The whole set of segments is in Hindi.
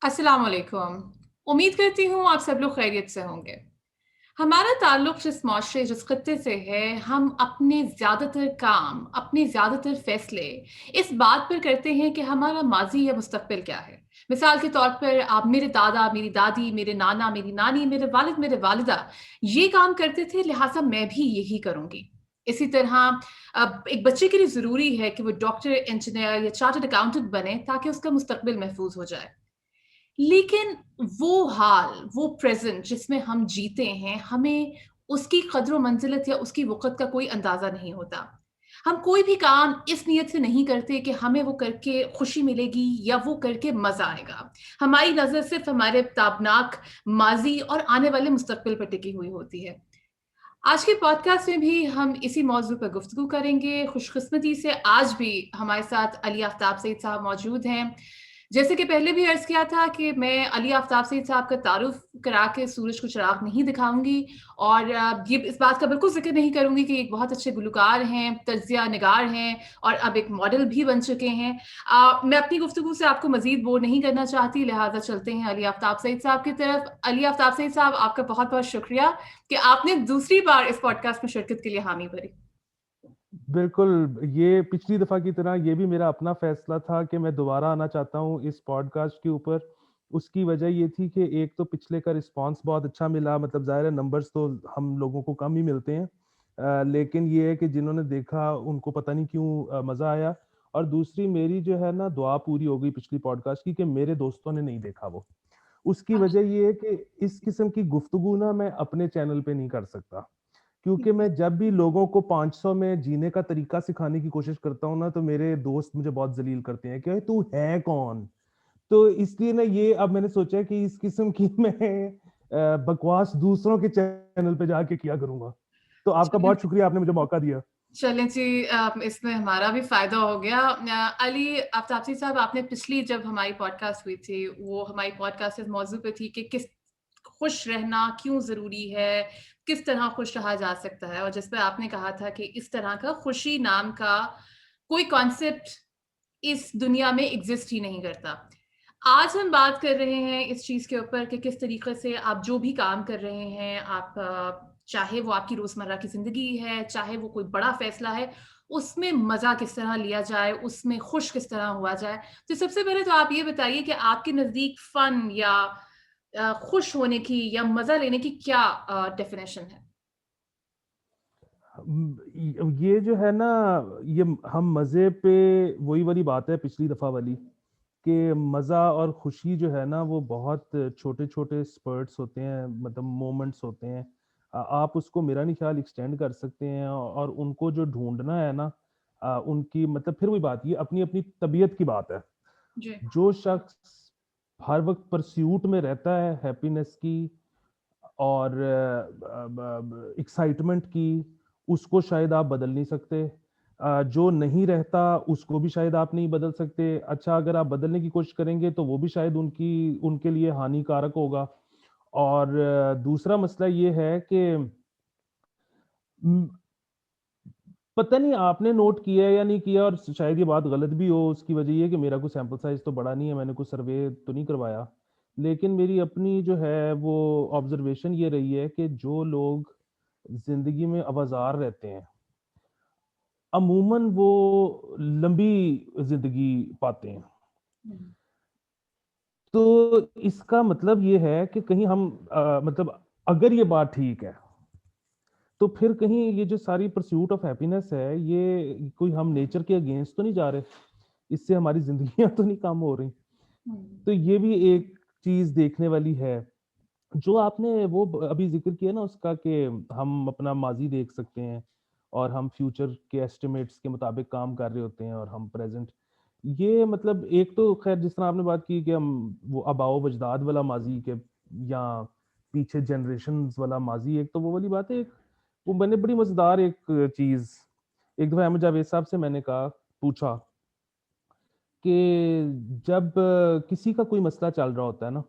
अस्सलाम वालेकुम। उम्मीद करती हूँ आप सब लोग खैरियत से होंगे। हमारा ताल्लुक जिस माशरे, जिस खित्ते से है, हम अपने ज़्यादातर काम, अपने ज़्यादातर फ़ैसले इस बात पर करते हैं कि हमारा माज़ी या मुस्तक़बिल क्या है। मिसाल के तौर पर आप मेरे दादा, मेरी दादी, मेरे नाना, मेरी नानी, मेरे वालिद, मेरे वालिदा ये काम करते थे, लिहाज़ा मैं भी यही करूँगी। इसी तरह एक बच्चे के लिए ज़रूरी है कि वो डॉक्टर, इंजीनियर या चार्टर्ड अकाउंटेंट बने ताकि उसका मुस्तक़बिल महफ़ूज़ हो जाए। लेकिन वो हाल, वो प्रेज़ेंट जिसमें हम जीते हैं, हमें उसकी क़द्र-ओ-मंज़िलत या उसकी वक़्त का कोई अंदाज़ा नहीं होता। हम कोई भी काम इस नीयत से नहीं करते कि हमें वो करके खुशी मिलेगी या वो करके मज़ा आएगा। हमारी नज़र सिर्फ़ हमारे ताबनाक माज़ी और आने वाले मुस्तक़बिल पर टिकी हुई होती है। आज के पॉडकास्ट में भी हम इसी मौज़ू पर गुफ्तगू करेंगे। खुशकिस्मती से आज भी हमारे साथ अली आफ्ताब सईद साहब मौजूद हैं। जैसे कि पहले भी अर्ज़ किया था कि मैं अली आफ्ताब सईद साहब का तारुफ़ करा के सूरज को चिराग नहीं दिखाऊँगी और ये इस बात का बिल्कुल ज़िक्र नहीं करूँगी कि एक बहुत अच्छे गुलकार हैं, तज़्ज़िया निगार हैं और अब एक मॉडल भी बन चुके हैं। मैं अपनी गुफ्तगू से आपको मज़ीद बोर नहीं करना चाहती, लिहाज़ा चलते हैं अली आफ्ताब सईद साहब की तरफ। अली आफ्ताब सईद साहब, आपका बहुत-बहुत शुक्रिया कि आपने दूसरी बार इस पॉडकास्ट में शिरकत के लिए हामी भरी। बिल्कुल, ये पिछली दफ़ा की तरह ये भी मेरा अपना फ़ैसला था कि मैं दोबारा आना चाहता हूँ इस पॉडकास्ट के ऊपर। उसकी वजह ये थी कि एक तो पिछले का रिस्पॉन्स बहुत अच्छा मिला, मतलब ज़ाहिर है नंबर्स तो हम लोगों को कम ही मिलते हैं। लेकिन ये है कि जिन्होंने देखा उनको पता नहीं क्यों मज़ा आया। और दूसरी मेरी जो है ना दुआ पूरी हो गई पिछली पॉडकास्ट की कि मेरे दोस्तों ने नहीं देखा वो। उसकी वजह ये है कि इस किस्म की गुफ्तगू ना मैं अपने चैनल पे नहीं कर सकता। क्योंकि मैं जब भी लोगों को 500 में जीने का तरीका सिखाने की कोशिश करता हूँ ना, तो मेरे दोस्त मुझे बहुत ज़लील करते हैं कि तू है कौन? तो इसलिए ना ये अब मैंने सोचा कि इस किस्म की मैं बकवास दूसरों के चैनल पे जाके किया करूँगा। तो आपका चलें बहुत शुक्रिया, आपने मुझे मौका दिया। चलें जी, इसमें हमारा भी फ़ायदा हो गया। अली आफ्ताबी साहब, आपने पिछली जब हमारी पॉडकास्ट हुई थी, वो हमारी पॉडकास्ट इस मौज़ू पे थी कि किस खुश रहना क्यों ज़रूरी है, किस तरह खुश रहा जा सकता है और जिस पे आपने कहा था कि इस तरह का खुशी नाम का कोई कॉन्सेप्ट इस दुनिया में एग्ज़िस्ट ही नहीं करता। आज हम बात कर रहे हैं इस चीज़ के ऊपर कि किस तरीके से आप जो भी काम कर रहे हैं, आप चाहे वो आपकी रोज़मर्रा की ज़िंदगी है, चाहे वो कोई बड़ा फ़ैसला है, उसमें मज़ा किस तरह लिया जाए, उसमें खुश किस तरह हुआ जाए। तो सबसे पहले तो आप ये बताइए कि आपके नज़दीक फ़न या खुश होने की या मज़ा लेने की क्या डेफ़िनेशन है? ये जो है ना, ये हम मज़े पे वही वाली बात है पिछली दफ़ा वाली कि मज़ा और खुशी जो है ना वो बहुत छोटे-छोटे स्पर्ट्स होते हैं, मतलब मोमेंट्स होते हैं। आप उसको मेरा नहीं ख्याल एक्सटेंड कर सकते हैं और उनको जो ढूँढना है ना, उनकी मतलब फिर वही बात, ये अपनी-अपनी तबीयत की बात है। जी। जो शख्स हर वक़्त परस्यूट में रहता है हैप्पीनेस की और एक्साइटमेंट की, उसको शायद आप बदल नहीं सकते। जो नहीं रहता उसको भी शायद आप नहीं बदल सकते। अच्छा, अगर आप बदलने की कोशिश करेंगे तो वो भी शायद उनके लिए हानिकारक होगा। और दूसरा मसला ये है कि उम, पता नहीं आपने नोट किया है या नहीं किया, और शायद ये बात गलत भी हो। उसकी वजह ये है कि मेरा कोई सैंपल साइज़ तो बड़ा नहीं है, मैंने कोई सर्वे तो नहीं करवाया। लेकिन मेरी अपनी जो है वो ऑब्ज़र्वेशन ये रही है कि जो लोग ज़िंदगी में अवाज़ार रहते हैं, अमूमन वो लंबी ज़िंदगी पाते हैं। हुँ। तो इसका मतलब ये है कि कहीं हम मतलब अगर ये बात ठीक है, तो फिर कहीं ये जो सारी परस्यूट ऑफ हैप्पीनेस है, ये कोई हम नेचर के अगेंस्ट तो नहीं जा रहे? इससे हमारी ज़िंदगियाँ तो नहीं कम हो रही? हुँ। तो ये भी एक चीज़ देखने वाली है। जो आपने वो अभी ज़िक्र किया ना उसका कि हम अपना माज़ी देख सकते हैं और हम फ्यूचर के एस्टिमेट्स के मुताबिक काम कर रहे होते हैं और हम प्रेज़ेंट, ये मतलब एक तो ख़ैर जिस तरह आपने बात की कि हम वो आबाओ-वजदाद वाला माज़ी के या पीछे जनरेशंस वाला माज़ी, एक तो वो वाली बात है। एक वो मैंने बड़ी मज़ेदार एक चीज़ एक दफ़ा अहमद जावेद साहब से मैंने पूछा कि जब किसी का कोई मसला चल रहा होता है ना,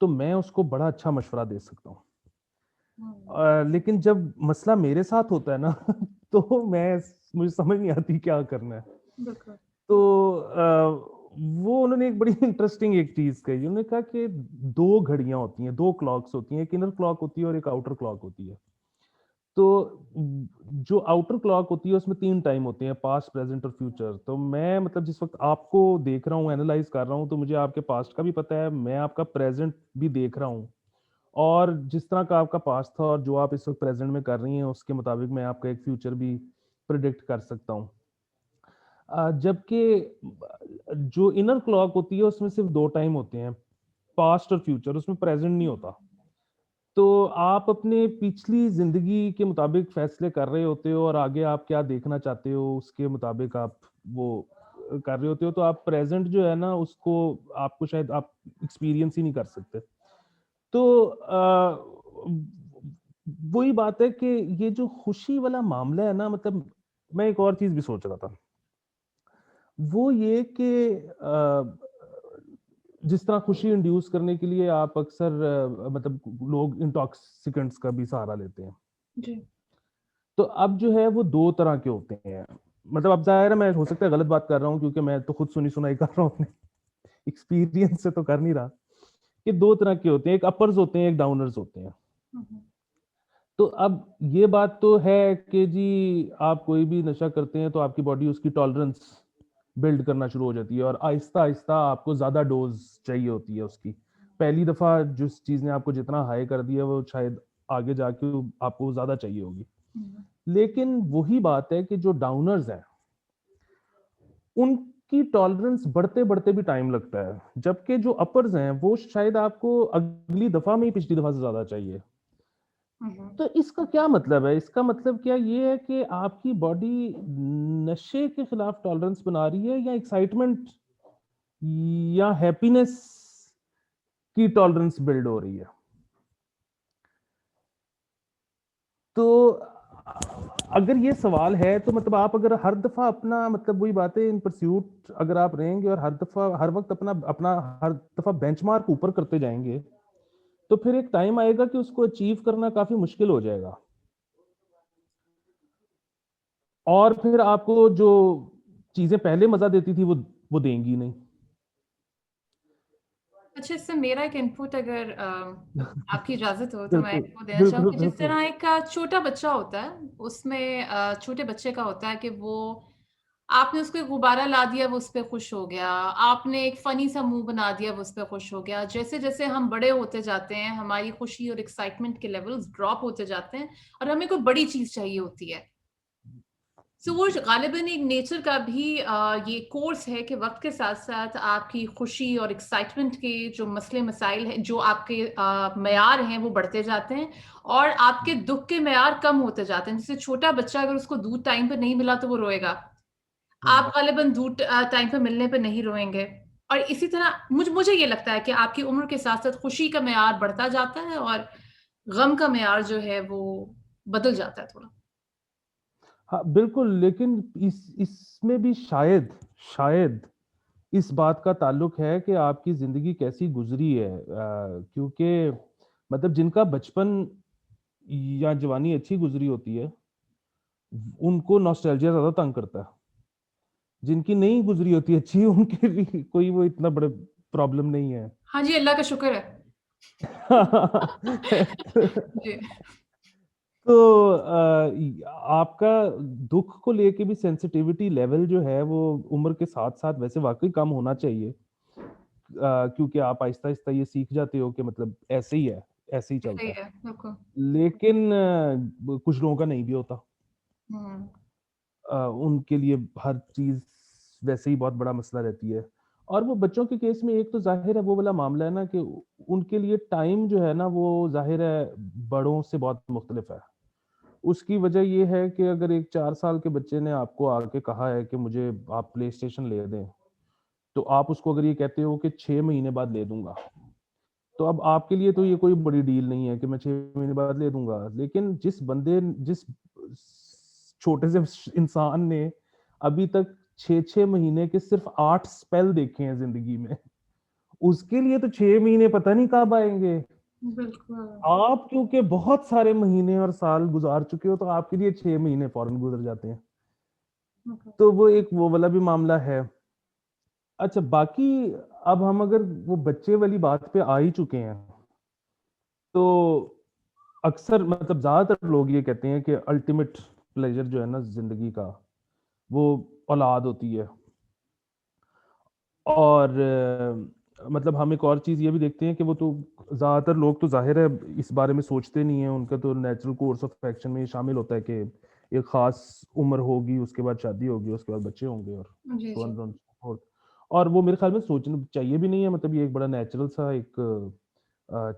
तो मैं उसको बड़ा अच्छा मशवरा दे सकता हूँ। हुँ। लेकिन जब मसला मेरे साथ होता है ना तो मुझे समझ नहीं आती क्या करना है। बिल्कुल। तो वो उन्होंने एक बड़ी इंटरेस्टिंग एक चीज कही, उन्होंने कहा कि दो घड़ियां होती हैं, दो क्लॉक्स होती हैं, एक इनर क्लॉक होती है और एक आउटर क्लॉक होती है। तो जो आउटर क्लॉक होती है उसमें 3 टाइम होते हैं, पास्ट, प्रेजेंट और फ्यूचर। तो मैं मतलब जिस वक्त आपको देख रहा हूँ, एनालाइज कर रहा हूँ, तो मुझे आपके पास्ट का भी पता है, मैं आपका प्रेजेंट भी देख रहा हूँ, और जिस तरह का आपका पास्ट था और जो आप इस वक्त प्रेजेंट में कर रही हैं उसके मुताबिक मैं आपका एक फ्यूचर भी प्रिडिक्ट कर सकता हूँ। जबकि जो इनर क्लॉक होती है उसमें सिर्फ 2 टाइम होते हैं, पास्ट और फ्यूचर, उसमें प्रेजेंट नहीं होता। तो आप अपने पिछली जिंदगी के मुताबिक फैसले कर रहे होते हो और आगे आप क्या देखना चाहते हो उसके मुताबिक आप वो कर रहे होते हो, तो आप प्रेजेंट जो है ना उसको आपको शायद आप एक्सपीरियंस ही नहीं कर सकते। तो वही बात है कि ये जो खुशी वाला मामला है ना, मतलब मैं एक और चीज भी सोच रहा था, वो ये कि जिस तरह खुशी इंड्यूस करने के लिए आप अक्सर मतलब लोग इंटॉक्सिकेंट्स का भी सहारा लेते हैं। जी। तो अब जो है वो 2 तरह के होते हैं। मतलब अब ज़ाहिर है मैं हो सकता है गलत बात कर रहा हूँ, क्योंकि मैं तो खुद सुनी-सुनाई कर रहा हूँ अपने एक्सपीरियंस से तो कर नहीं रहा। ये 2 तरह के होते हैं, एक अपर्स होते हैं, एक डाउनर्स होते हैं। हम्म। तो अब ये बात तो है कि जी आप कोई भी नशा करते हैं तो आपकी बॉडी उसकी टॉलरेंस बिल्ड करना शुरू हो जाती है और आहिस्ता-आहिस्ता आपको ज़्यादा डोज़ चाहिए होती है उसकी। पहली दफ़ा जिस चीज़ ने आपको जितना हाई कर दिया वो शायद आगे जाके आपको ज़्यादा चाहिए होगी। हम्म। लेकिन वही बात है कि जो डाउनर्स हैं, उनकी टॉलरेंस बढ़ते-बढ़ते भी टाइम लगता है। जबकि जो अपर्स हैं, वो शायद आपको अगली दफ़ा में ही पिछली दफ़ा से ज़्यादा चाहिए। हम्म। तो इसका क्या मतलब है? इसका मतलब क्या ये है कि आपकी बॉडी नशे के खिलाफ टॉलरेंस बना रही है, या एक्साइटमेंट या हैप्पीनेस की टॉलरेंस बिल्ड हो रही है? तो अगर ये सवाल है तो मतलब आप अगर हर दफा अपना मतलब वही बात है इन परस्यूट अगर आप रहेंगे और हर दफा हर वक्त अपना अपना हर दफा बेंचमार्क ऊपर करते जाएंगे, तो फिर एक टाइम आएगा कि उसको अचीव करना काफी मुश्किल हो जाएगा, और फिर आपको जो चीजें पहले मजा देती थी वो देंगी नहीं। अच्छा, इससे मेरा एक इनपुट अगर आपकी इजाज़त हो तो मैं बिल्कुल, इनको देना बिल्कुल, चाहूँगी। जिस बिल्कुल। तरह एक छोटा बच्चा होता है, उसमें छोटे बच्चे का होता है कि वो आपने उसको एक गुब्बारा ला दिया, वो उस पे खुश हो गया। आपने एक फ़नी सा मुँह बना दिया, वो उस पे खुश हो गया। जैसे-जैसे हम बड़े होते जाते हैं, हमारी खुशी और एक्साइटमेंट के लेवल्स ड्रॉप होते जाते हैं और हमें कोई बड़ी चीज़ चाहिए होती है। सो वो गालिबन एक नेचर का भी ये कोर्स है कि वक्त के साथ-साथ आपकी खुशी और एक्साइटमेंट के जो मसले मसाइल हैं, जो आपके मयार हैं, वो बढ़ते जाते हैं और आपके दुःख के मयार कम होते जाते हैं। जैसे छोटा बच्चा अगर उसको दूध टाइम पे नहीं मिला तो वो रोएगा। हम्म। आप गालिबन दूध टाइम पे मिलने पे नहीं रोएँगे और इसी तरह मुझे ये लगता है कि आपकी उम्र के साथ-साथ खुशी का मयार बढ़ता जाता है और गम का मयार जो है वो बदल जाता है थोड़ा। हाँ, बिल्कुल, लेकिन इसमें भी शायद शायद इस बात का ताल्लुक है कि आपकी ज़िंदगी कैसी गुज़री है। क्योंकि मतलब जिनका बचपन या जवानी अच्छी गुज़री होती है, उनको नॉस्टैल्जिया ज़्यादा तंग करता है। जिनकी नहीं गुज़री होती अच्छी, उनके लिए कोई वो इतना बड़ा प्रॉब्लम नहीं है। हाँ जी, अल्लाह का शुक्र है। जी। तो आपका दुःख को लेके भी सेंसिटिविटी लेवल जो है वो उम्र के साथ-साथ वैसे वाक़ई कम होना चाहिए। क्योंकि आप आहिस्ता-आहिस्ता ये सीख जाते हो कि मतलब ऐसे ही है, ऐसे ही सही चलता है। है, बिल्कुल। लेकिन कुछ लोगों का नहीं भी होता। हुँ। उनके लिए हर चीज़ वैसे ही बहुत बड़ा मसला रहती है। और वो बच्चों के केस में एक तो ज़ाहिर है वो वाला मामला है ना कि उनके लिए टाइम जो है ना वो ज़ाहिर है बड़ों से बहुत मुख्तलिफ है। उसकी वजह ये है कि अगर एक 4 साल के बच्चे ने आपको आके कहा है कि मुझे आप प्लेस्टेशन ले दें, तो आप उसको अगर ये कहते हो कि 6 महीने बाद ले दूँगा, तो अब आपके लिए तो ये कोई बड़ी डील नहीं है कि मैं 6 महीने बाद ले दूँगा। लेकिन जिस छोटे से इंसान ने अभी तक 6-6 महीने के सिर्फ़ 8 स्पेल देखे हैं ज़िंदगी में, उसके लिए तो 6 महीने पता नहीं कब आएँगे। बिल्कुल। आप क्योंकि बहुत सारे महीने और साल गुज़ार चुके हो, तो आपके लिए 6 महीने फ़ौरन गुज़र जाते हैं। बिल्कुल। तो वो एक वो वाला भी मामला है। अच्छा, बाकी अब हम अगर वो बच्चे वाली बात पे आ ही चुके हैं, तो अक्सर मतलब ज्यादातर लोग ये कहते हैं कि अल्टीमेट प्लेजर जो है ना जिंदगी का, वो औलाद होती है। और मतलब हम एक और चीज ये भी देखते हैं कि वो तो ज्यादातर लोग तो जाहिर है इस बारे में सोचते नहीं है, उनका तो नेचुरल कोर्स ऑफ एक्शन में ये शामिल होता है कि एक खास उम्र होगी, उसके बाद शादी होगी, उसके बाद बच्चे होंगे, और जी so ji. on and so forth। और वो मेरे ख्याल में सोचना चाहिए भी नहीं है, मतलब ये एक बड़ा नेचुरल सा एक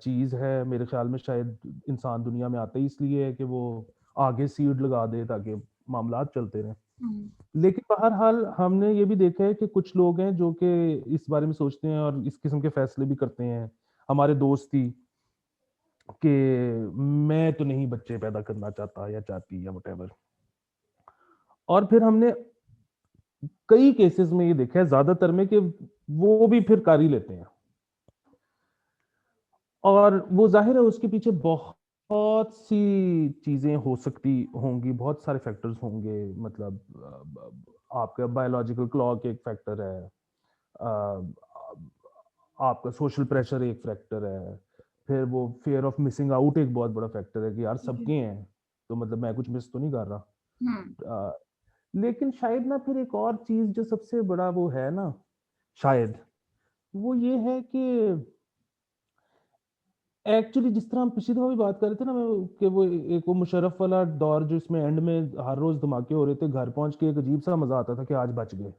चीज है मेरे ख्याल में। शायद इंसान दुनिया में आता ही इसलिए है कि वो आगे सीड लगा दे ताकि मामलात चलते रहें। हम्म, लेकिन बहरहाल हमने ये भी देखा है कि कुछ लोग हैं जो कि इस बारे में सोचते हैं और इस किस्म के फैसले भी करते हैं। हमारे दोस्त ही कि मैं तो नहीं बच्चे पैदा करना चाहता या चाहती या वटेवर। और फिर हमने कई केसेस में ये देखा है, ज्यादातर में, कि वो भी फिर कर ही लेते हैं। और वो जाहिर है उसके पीछे बहुत सी चीजें हो सकती होंगी, बहुत सारे फैक्टर्स होंगे। मतलब आपका बायोलॉजिकल क्लॉक एक फैक्टर है, आपका सोशल प्रेशर एक फैक्टर है, फिर वो फियर ऑफ मिसिंग आउट एक बहुत बड़ा फैक्टर है कि यार जी। सबके हैं, तो मतलब मैं कुछ मिस तो नहीं कर रहा। हम्म। अ, लेकिन शायद ना फिर एक और चीज जो सबसे बड़ा वो है ना, शायद वो ये है कि एक्चुअली जिस तरह हम पिछली दफा भी बात कर रहे थे ना, कि वो एक वो मुशर्रफ वाला दौर जो इसमें एंड में हर रोज धमाके हो रहे थे, घर पहुंच के एक अजीब सा मजा आता था कि आज बच गए।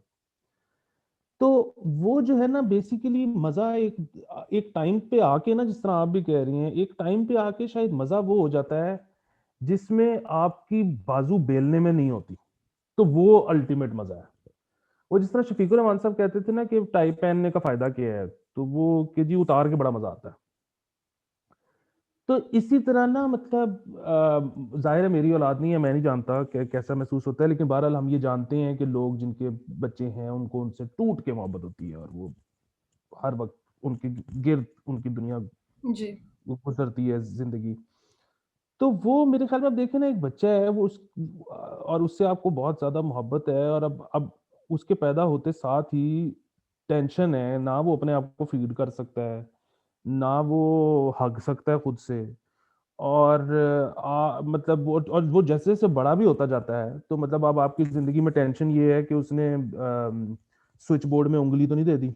तो वो जो है ना बेसिकली मजा एक एक टाइम पे आके ना, जिस तरह आप भी कह रही हैं, एक टाइम पे आके शायद मजा वो हो जाता है जिसमें आपकी बाजू बेलने में नहीं होती। तो वो अल्टीमेट मजा है। वो जिस तरह शफीकुर रहमान साहब कहते थे ना कि टाई पहनने का फायदा क्या है, तो वो कि जी उतार के बड़ा मजा आता है। तो इसी तरह ना मतलब जाहिर है मेरी औलाद नहीं है, मैं नहीं जानता कि कैसा महसूस होता है, लेकिन बहरहाल हम ये जानते हैं कि लोग जिनके बच्चे हैं उनको उनसे टूट के मोहब्बत होती है, और वो हर वक्त उनके गिर्द उनकी दुनिया जी गुजरती है जिंदगी। तो वो मेरे ख्याल में, अब देखें ना, एक बच्चा है वो उस और उससे आपको बहुत ज्यादा मोहब्बत है, और अब उसके पैदा होते साथ ही टेंशन है, ना वो अपने आप को फीड कर सकता है, ना वो हग सकता है खुद से। और मतलब वो जैसे जैसे बड़ा भी होता जाता है, तो मतलब अब आपकी जिंदगी में टेंशन ये है कि उसने स्विच बोर्ड में उंगली तो नहीं दे दी।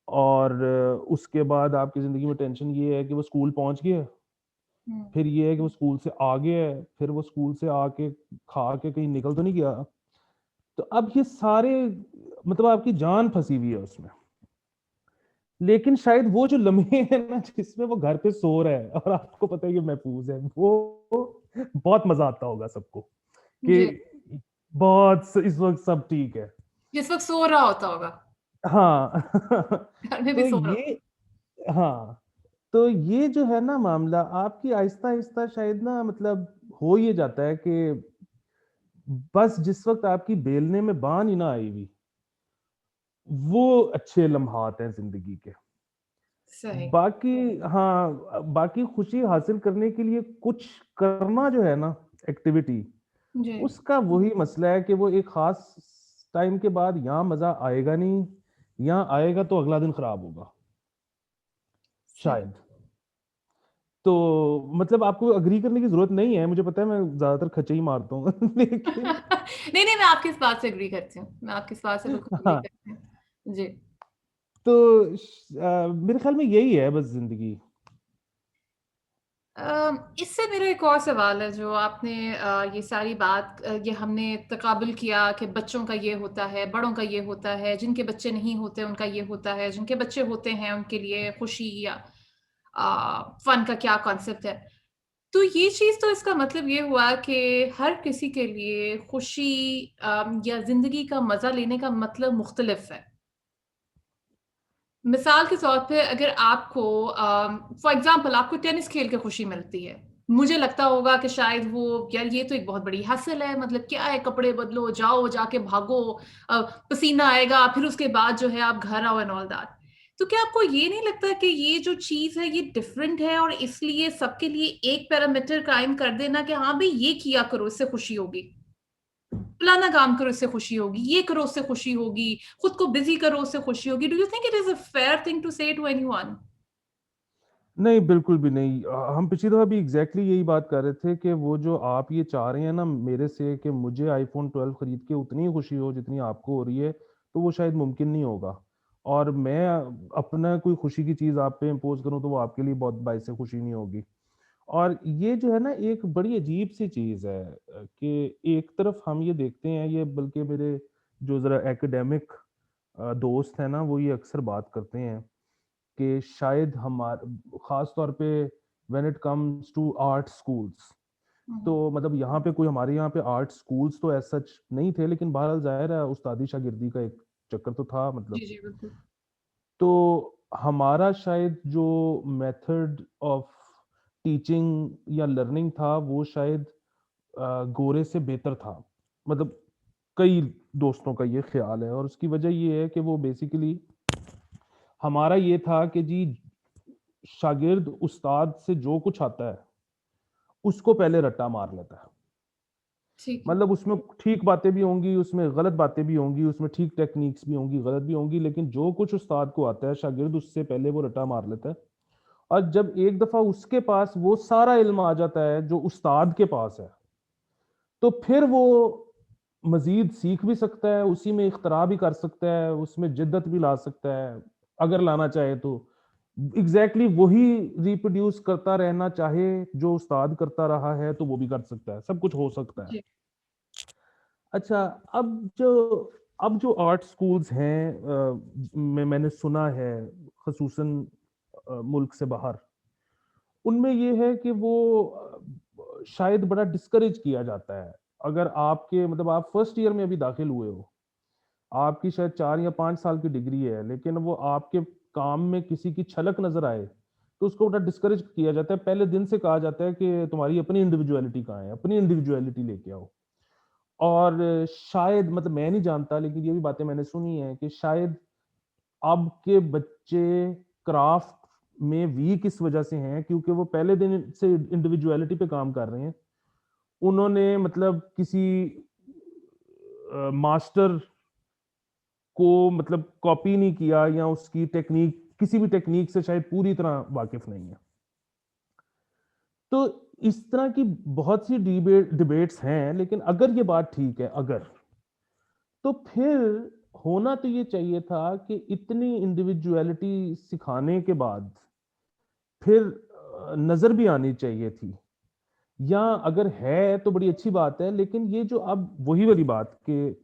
और उसके बाद आपकी जिंदगी में टेंशन ये है कि वो स्कूल पहुंच गया। हम्म, फिर ये है कि वो स्कूल से आ गया है, फिर वो स्कूल से आके खा के कहीं निकल तो नहीं गया। तो अब ये सारे मतलब आपकी जान फंसी हुई है उसमें। लेकिन शायद वो जो लम्हे हैं ना जिसमें वो घर पे सो रहा है और आपको पता है कि महफूज है, वो बहुत मजा आता होगा सबको कि जी। इस वक्त सब ठीक है। जिस वक्त सो रहा होता होगा, हाँ। घर में भी तो सो रहा ये, हाँ, तो ये जो है ना मामला आपकी आहिस्ता आहिस्ता शायद ना मतलब हो ये जाता है कि बस जिस वक्त आपकी बेलने में बान ही ना आई हुई, वो अच्छे लम्हात हैं जिंदगी के। सही। बाकी, हाँ, बाकी खुशी हासिल करने के लिए कुछ करना जो है ना, एक्टिविटी, जी उसका वही मसला है कि वो एक खास टाइम के बाद यहाँ मजा आएगा नहीं, यहाँ आएगा तो अगला दिन खराब होगा सही। शायद। तो मतलब आपको अग्री करने की जरूरत नहीं है, मुझे पता है मैं ज्यादातर खचे ही मारता हूँ। लेकिन नहीं नहीं, मैं आपकी इस बात से एग्री करती हूँ, मैं आपकी इस बात से बिल्कुल एग्री हाँ, करती हूँ। जी। तो मेरे ख्याल में यही है बस जिंदगी। इससे मेरा एक और सवाल है, जो आपने ये सारी बात ये हमने तकाबुल किया कि बच्चों का ये होता है, बड़ों का ये होता है, जिनके बच्चे नहीं होते उनका ये होता है, जिनके बच्चे होते हैं उनके लिए खुशी या फन का क्या कॉन्सेप्ट है। तो ये चीज, तो इसका मतलब ये हुआ कि हर किसी के लिए खुशी या जिंदगी का मजा लेने का मतलब मुख्तलिफ है। मिसाल के तौर पे अगर आपको फॉर एग्जांपल आपको टेनिस खेल के खुशी मिलती है, मुझे लगता होगा कि शायद वो, यार ये तो एक बहुत बड़ी हासिल है, मतलब क्या है, कपड़े बदलो, जाओ, जाके भागो, पसीना आएगा, फिर उसके बाद जो है आप घर आओ एंड ऑल दैट। तो क्या आपको ये नहीं लगता कि ये जो चीज है ये डिफरेंट है, और इसलिए सबके लिए एक पैरामीटर कायम कर देना कि हाँ भाई ये किया करो इससे खुशी होगी? फलाना काम करो उससे खुशी होगी, ये करो उससे खुशी होगी, खुद को बिजी करो उससे खुशी होगी। Do you think it is a fair thing to say to anyone? नहीं, बिल्कुल भी नहीं। हम पिछली दफ़ा भी एग्ज़ैक्टली यही बात कर रहे थे कि वो जो आप ये चाह रहे हैं ना मेरे से कि मुझे आईफ़ोन 12 खरीद के उतनी ही खुशी हो जितनी आपको हो रही है, तो वो शायद मुमकिन नहीं होगा। और मैं अपना कोई खुशी की चीज़ आप पे इम्पोज़ करूँ तो वो आपके लिए बहुत बाइसे खुशी नहीं होगी। और ये जो है ना एक बड़ी अजीब-सी चीज़ है कि एक तरफ हम ये देखते हैं, ये बल्कि मेरे जो ज़रा एकेडमिक दोस्त हैं ना, वो ये अक्सर बात करते हैं कि शायद ख़ास तौर पे when it comes to art schools, तो हम्म। मतलब यहाँ पे कोई हमारे यहाँ पे आर्ट स्कूल्स तो एज़ सच नहीं थे, लेकिन बहरहाल ज़ाहिर है उस्तादी शागिर्दी का एक चक्कर तो था जी मतलब। जी बिल्कुल। तो हमारा शायद जो मेथड ऑफ टीचिंग या लर्निंग था वो शायद गोरे से बेहतर था। मतलब कई दोस्तों का ये ख़्याल है और उसकी वजह ये है कि वो बेसिकली हमारा ये था कि जी शागिर्द उस्ताद से जो कुछ आता है, उसको पहले रट्टा मार लेता है। ठीक है। मतलब उसमें ठीक बातें भी होंगी, उसमें गलत बातें भी होंगी, उसमें ठीक टेक्निक्स भी होंगी, गलत भी होंगी, लेकिन जो कुछ उस्ताद को आता है, शागिर्द उससे पहले वो रट्टा मार लेता है। और जब एक दफ़ा उसके पास वो सारा इल्म आ जाता है जो उस्ताद के पास है, तो फिर वो मज़ीद सीख भी सकता है, उसी में इख्तिरा भी कर सकता है, उसमें जिद्दत भी ला सकता है, अगर लाना चाहे तो। एग्ज़ैक्टली वही रिप्रोड्यूस करता रहना चाहे, जो उस्ताद करता रहा है, तो वो भी कर सकता है, सब कुछ हो सकता है। जी अच्छा, अब जो आर्ट स्कूल्स हैं मैंने सुना है ख़ुसूसन मुल्क से बाहर, उनमें ये है कि वो शायद बड़ा डिस्करेज किया जाता है। अगर आपके मतलब आप फर्स्ट ईयर में अभी दाखिल हुए हो, आपकी शायद 4 या 5 साल की डिग्री है, लेकिन वो आपके काम में किसी की झलक नज़र आए, तो उसको बड़ा डिस्करेज किया जाता है। पहले दिन से कहा जाता है कि तुम्हारी अपनी इंडिविडुअलिटी कहाँ है? अपनी इंडिविडुअलिटी लेके आओ। और शायद मतलब मैं नहीं जानता, लेकिन ये भी बातें मैंने सुनी हैं कि शायद अब के बच्चे क्राफ्ट में वीक इस वजह से हैं क्योंकि वो पहले दिन से इंडिविजुअलिटी पे काम कर रहे हैं। उन्होंने मतलब किसी मास्टर को मतलब कॉपी नहीं किया या उसकी टेक्नीक किसी भी टेक्नीक से शायद पूरी तरह वाकिफ नहीं है। तो इस तरह की बहुत सी डिबेट्स हैं, लेकिन अगर ये बात ठीक है, अगर तो फिर होना तो ये चाहिए था कि इतनी इंडिविजुअलिटी सिखाने के बाद फिर नज़र भी आनी चाहिए थी। या अगर है तो बड़ी अच्छी बात है, लेकिन ये जो अब वही वाली बात कि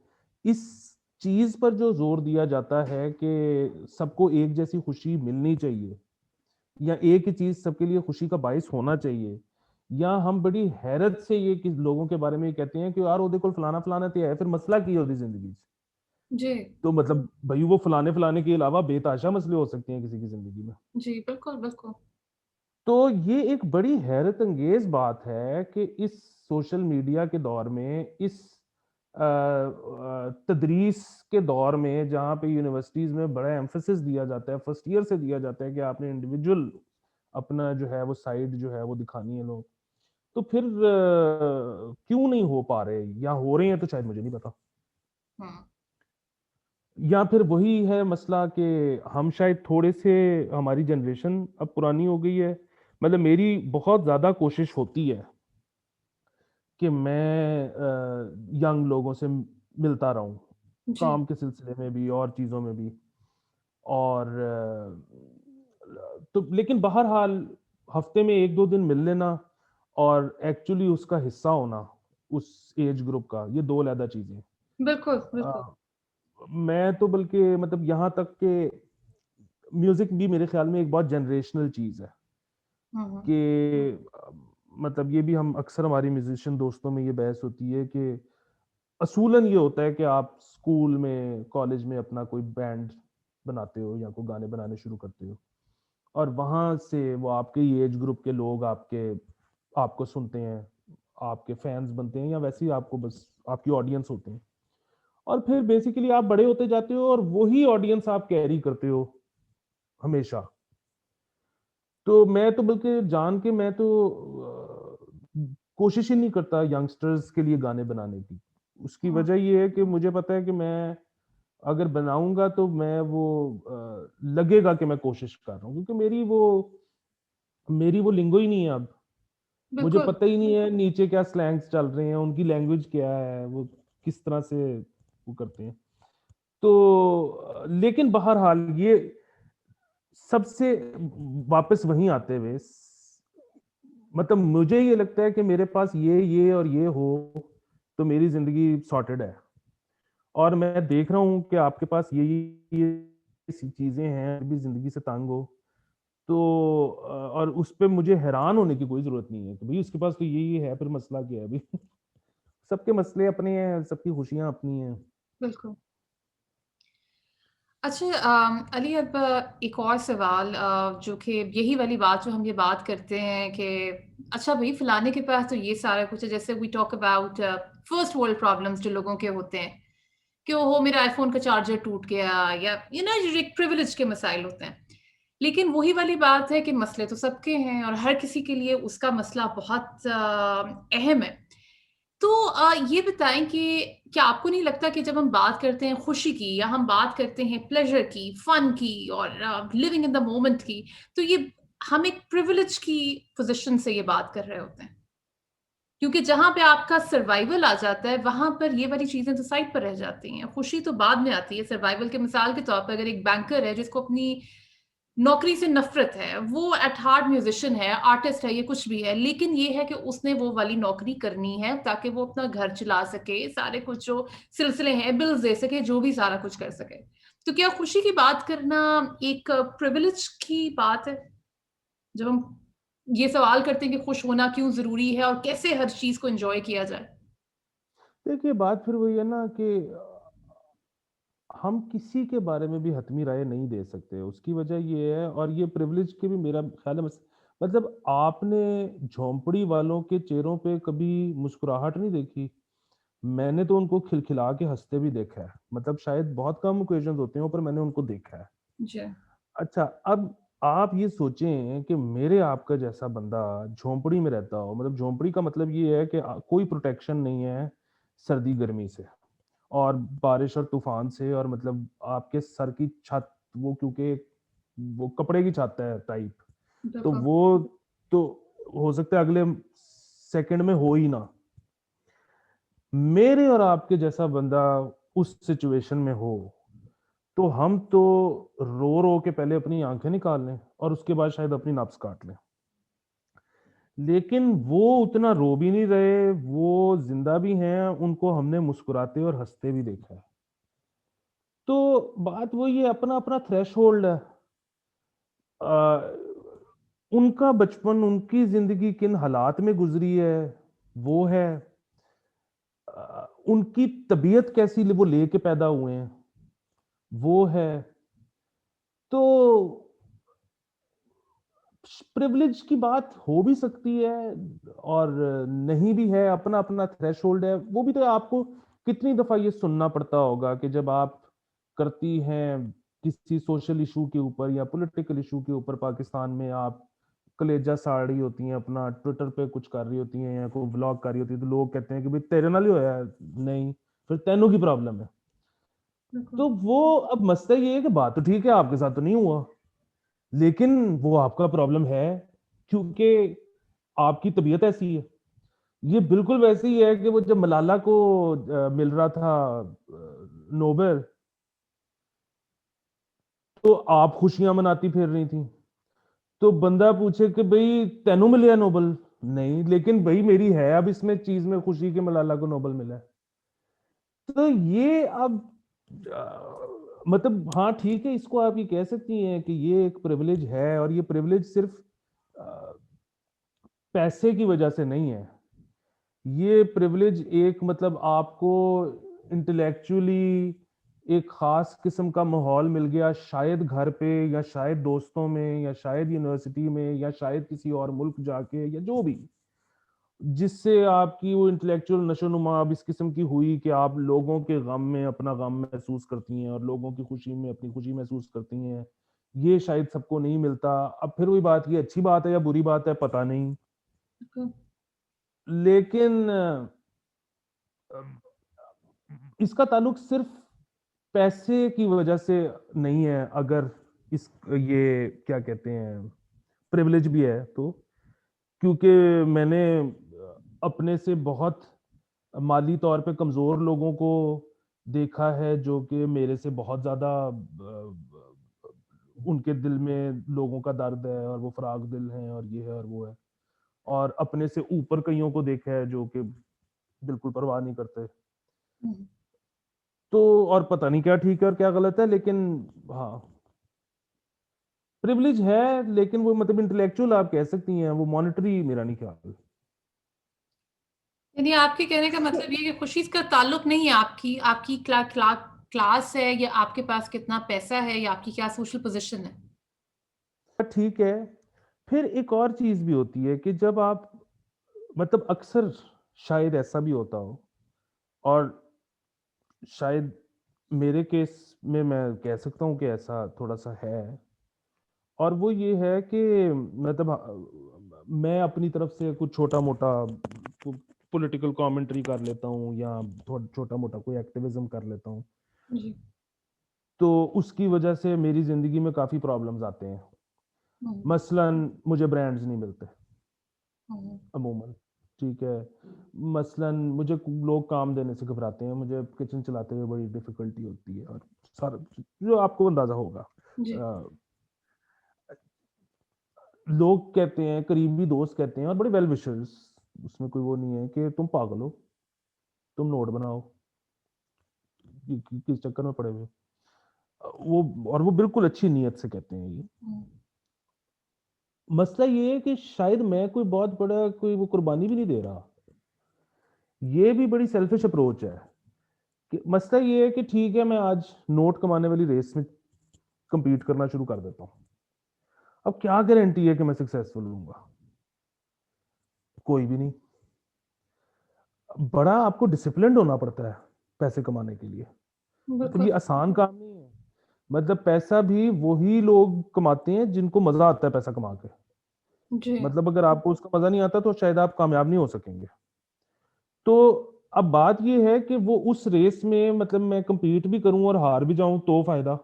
इस चीज़ पर जो ज़ोर दिया जाता है कि सबको एक जैसी खुशी मिलनी चाहिए या एक ही चीज़ सबके लिए खुशी का बायस होना चाहिए, या हम बड़ी हैरत से ये कि लोगों के बारे में ये कहते हैं कि यार वो देखो फलाना-फलाना तो है, फिर मसला की है उसदी ज़िंदगी च। जी तो मतलब भई वो फलाने-फलाने के अलावा बेतहाशा मसले हो सकते हैं किसी की ज़िंदगी में। जी बिल्कुल बिल्कुल। तो ये एक बड़ी हैरत अंगेज़ बात है कि इस सोशल मीडिया के दौर में, इस तदरीस के दौर में जहाँ पे यूनिवर्सिटीज़ में बड़ा एम्फेसिस दिया जाता है, फर्स्ट ईयर से दिया जाता है कि आपने इंडिविजुअल अपना जो है वो साइड जो है वो दिखानी है लोग। तो फिर क्यों नहीं हो पा रहे या हो रहे हैं तो शायद मुझे नहीं पता। हम्म। या फिर वही है मसला कि हम शायद थोड़े से हमारी जनरेशन अब पुरानी हो गई है। मतलब मेरी बहुत ज़्यादा कोशिश होती है कि मैं यंग लोगों से मिलता रहूँ, जी काम के सिलसिले में भी और चीज़ों में भी। और तो लेकिन बहरहाल हफ्ते में 1-2 दिन मिल लेना और एक्चुअली उसका हिस्सा होना, उस एज ग्रुप का, ये 2 अलग चीज़ें हैं। बिल्कुल बिल्कुल। अ, मैं तो बल्कि मतलब यहाँ तक कि म्यूज़िक भी मेरे ख़्याल में एक बहुत जनरेशनल चीज़ है हम्म। कि मतलब ये भी हम अक्सर हमारी म्यूज़िशियन दोस्तों में ये बहस होती है कि असूलन ये होता है कि आप स्कूल में, कॉलेज में अपना कोई बैंड बनाते हो या कोई गाने बनाने शुरू करते हो और वहाँ से वो आपके ही एज ग्रुप के लोग आपको सुनते हैं, आपके फैन्स बनते हैं या वैसे ही आपको बस आपकी ऑडियंस होते हैं। और फिर बेसिकली आप बड़े होते जाते हो और वही ऑडियंस आप कैरी करते हो हमेशा। तो मैं तो बल्कि जान के मैं तो कोशिश ही नहीं करता यंगस्टर्स के लिए गाने बनाने की। उसकी वजह ये है कि मुझे पता है कि मैं अगर बनाऊंगा तो मैं वो लगेगा कि मैं कोशिश कर रहा हूँ, क्योंकि मेरी वो लिंगो ही नहीं है अब। मुझे बिल्कुल। पता ही नहीं है नीचे क्या स्लैंग्स चल रहे हैं, उनकी लैंग्वेज क्या है, वो किस तरह से वो करते हैं। तो लेकिन बहरहाल ये सबसे वापस वहीं आते हुए मतलब मुझे ये लगता है कि मेरे पास ये और ये हो तो मेरी जिंदगी सॉर्टेड है। और मैं देख रहा हूँ कि आपके पास ये चीजें हैं भी जिंदगी से तंग हो तो और उस पे मुझे हैरान होने की कोई जरूरत नहीं है कि भाई उसके पास तो यही है, फिर मसला क्या है भाई। सबके मसले अपने हैं, सबकी खुशियां अपनी हैं। बिल्कुल। अच्छा, अली, अब एक और सवाल, जो कि यही वाली बात जो हम ये बात करते हैं कि अच्छा भाई फलाने के पास तो ये सारा कुछ है, जैसे we talk about first world problems जो लोगों के होते हैं कि ओहो मेरा आईफोन का चार्जर टूट गया, या जो एक प्रिविलेज के मसाइल होते हैं। लेकिन वही वाली बात है कि मसले तो सबके हैं और हर किसी के लिए उसका मसला बहुत अहम है। तो ये बताएं कि क्या आपको नहीं लगता कि जब हम बात करते हैं खुशी की, या हम बात करते हैं प्लेजर की, फन की, और लिविंग इन द मोमेंट की, तो ये हम एक प्रिविलेज की पोजीशन से ये बात कर रहे होते हैं, क्योंकि जहां पे आपका सर्वाइवल आ जाता है वहां पर ये वाली चीजें तो साइड पर रह जाती हैं, खुशी तो बाद में आती है। सर्वाइवल के मिसाल के तौर पर अगर एक बैंकर है जिसको अपनी नौकरी से नफरत है, वो एट हार्ट म्यूजिशियन है, आर्टिस्ट है, ये कुछ भी है, लेकिन ये है कि उसने वो वाली नौकरी करनी है ताकि वो अपना घर चला सके, सारे कुछ जो सिलसिले हैं बिल्स दे सके, जो भी सारा कुछ कर सके। तो क्या खुशी की बात करना एक प्रिविलेज की बात है, जब हम ये सवाल करते हैं कि खुश होना क्यों जरूरी है और कैसे हर चीज को एंजॉय किया जाए? देखिए बात फिर वही है ना कि हम किसी के बारे में भी हतमी राय नहीं दे सकते। उसकी वजह ये है, और ये प्रिविलेज की भी मेरा ख्याल है मतलब आपने झोंपड़ी वालों के चेहरों पे कभी मुस्कुराहट नहीं देखी? मैंने तो उनको खिलखिला के हंसते भी देखा है। मतलब शायद बहुत कम ओकेजन होते हैं पर मैंने उनको देखा है। जी। अच्छा, अब आप ये सोचें कि मेरे आपका जैसा बंदा झोंपड़ी में रहता हो, मतलब झोंपड़ी का मतलब ये है कि कोई प्रोटेक्शन नहीं है सर्दी गर्मी से और बारिश और तूफान से, और मतलब आपके सर की छत वो क्योंकि वो कपड़े की छत है टाइप, तो बिल्कुल। वो तो हो सकता है अगले सेकंड में हो ही ना। मेरे और आपके जैसा बंदा उस सिचुएशन में हो तो हम तो रो रो के पहले अपनी आंखें निकाल लें और उसके बाद शायद अपनी नब्ज काट लें। लेकिन वो उतना रो भी नहीं रहे, वो जिंदा भी हैं, उनको हमने मुस्कुराते और हंसते भी देखा है। तो बात वो ये अपना अपना थ्रेशोल्ड है। अ, उनका बचपन, उनकी जिंदगी किन हालात में गुजरी है वो है। उनकी तबीयत कैसी वो लेके पैदा हुए हैं वो है। तो प्रिविलेज की बात हो भी सकती है और नहीं भी है, अपना अपना थ्रेशोल्ड है। वो भी तो आपको कितनी दफा ये सुनना पड़ता होगा कि जब आप करती हैं किसी सोशल इशू के ऊपर या पॉलिटिकल इशू के ऊपर पाकिस्तान में, आप कलेजा साड़ रही होती हैं, अपना ट्विटर पे कुछ कर रही होती हैं या कोई व्लॉग कर रही होती है, तो लोग कहते हैं कि भाई तेरे नाल ही होया है। नहीं, फिर तेनों की प्रॉब्लम है। बिल्कुल। तो वो अब मसला ये है कि बात तो ठीक है, आपके साथ तो नहीं हुआ, लेकिन वो आपका प्रॉब्लम है क्योंकि आपकी तबीयत ऐसी है। ये बिल्कुल वैसे ही है कि वो जब मलाला को मिल रहा था नोबेल, तो आप खुशियां मनाती फिर रही थी। तो बंदा पूछे कि भाई तेनू मिले नोबेल? नहीं, लेकिन भाई मेरी है अब इसमें चीज में खुशी कि मलाला को नोबेल मिला है। तो ये अब मतलब हाँ ठीक है, इसको आप ये कह सकती हैं कि ये एक प्रिविलेज है, और ये प्रिविलेज सिर्फ अ, पैसे की वजह से नहीं है। ये प्रिविलेज एक मतलब आपको इंटेलेक्चुअली एक खास किस्म का माहौल मिल गया, शायद घर पे या शायद दोस्तों में या शायद यूनिवर्सिटी में या शायद किसी और मुल्क जाके या जो भी, जिससे आपकी वो इंटेलेक्चुअल नशोनुमा अब इस किस्म की हुई कि आप लोगों के गम में अपना गम महसूस करती हैं और लोगों की खुशी में अपनी खुशी महसूस करती हैं। ये शायद सबको नहीं मिलता। अब फिर वही बात, ये अच्छी बात है या बुरी बात है पता नहीं, बिल्कुल। लेकिन इसका ताल्लुक सिर्फ पैसे की वजह से नहीं है, अगर इस ये क्या कहते हैं प्रिविलेज भी है तो, क्योंकि मैंने अपने से बहुत माली तौर पे कमज़ोर लोगों को देखा है, जो कि मेरे से बहुत ज़्यादा उनके दिल में लोगों का दर्द है और वो फ़राख दिल हैं और ये है और वो है। और अपने से ऊपर कइयों को देखा है जो कि बिल्कुल परवाह नहीं करते। हम्म। तो और पता नहीं क्या ठीक है और क्या गलत है, लेकिन हाँ, प्रिविलेज है, लेकिन वो मतलब इंटेलेक्चुअल आप कह सकती हैं, वो मॉनेटरी मेरा नहीं ख्याल। यानी आपके कहने का मतलब ये है कि खुशी का ताल्लुक नहीं है आपकी आपकी क्लास है, या आपके पास कितना पैसा है, या आपकी क्या सोशल पोजीशन है। ठीक है, फिर एक और चीज़ भी होती है कि जब आप मतलब अक्सर शायद ऐसा भी होता हो, और शायद मेरे केस में मैं कह सकता हूँ कि ऐसा थोड़ा-सा है, और वो ये है कि मतलब मैं अपनी तरफ से कुछ छोटा-मोटा पो पॉलिटिकल कमेंट्री कर लेता हूँ या छोटा-मोटा कोई एक्टिविज़्म कर लेता हूँ। जी। तो उसकी वजह से मेरी ज़िंदगी में काफ़ी प्रॉब्लम्स आते हैं। हम्म। मसलन मुझे ब्रांड्स नहीं मिलते हम्म। अमूमन, ठीक है? मसलन मुझे लोग काम देने से घबराते हैं, मुझे किचन चलाते हुए बड़ी डिफ़िकल्टी होती है, और सारा जो आपको अंदाज़ा होगा। जी। अ, लोग कहते हैं, करीबी दोस्त कहते हैं और बड़े वेल विशर्स, उसमें कोई वो नहीं है कि तुम पागल हो, तुम नोट बनाओ, किस चक्कर में पड़े हुए हो? वो और वो बिल्कुल अच्छी नीयत से कहते हैं ये। हम्म। मसला ये है कि शायद मैं कोई बहुत बड़ा कोई वो कुर्बानी भी नहीं दे रहा। ये भी बड़ी सेल्फिश अप्रोच है कि मसला ये है कि ठीक है, मैं आज नोट कमाने वाली रेस में कम्पीट करना शुरू कर देता हूँ। अब क्या गारंटी है कि मैं सक्सेसफुल होऊँगा? कोई भी नहीं। बड़ा आपको डिसिप्लिन्ड होना पड़ता है पैसे कमाने के लिए। मतलब ये बिल्कुल। आसान काम नहीं है। मतलब पैसा भी वही लोग कमाते हैं जिनको मज़ा आता है पैसा कमा के। जी। मतलब अगर आपको उसका मज़ा नहीं आता तो शायद आप कामयाब नहीं हो सकेंगे। तो अब बात ये है कि वो उस रेस में मतलब मैं कम्पीट भी करूँ और हार भी जाऊँ तो फ़ायदा।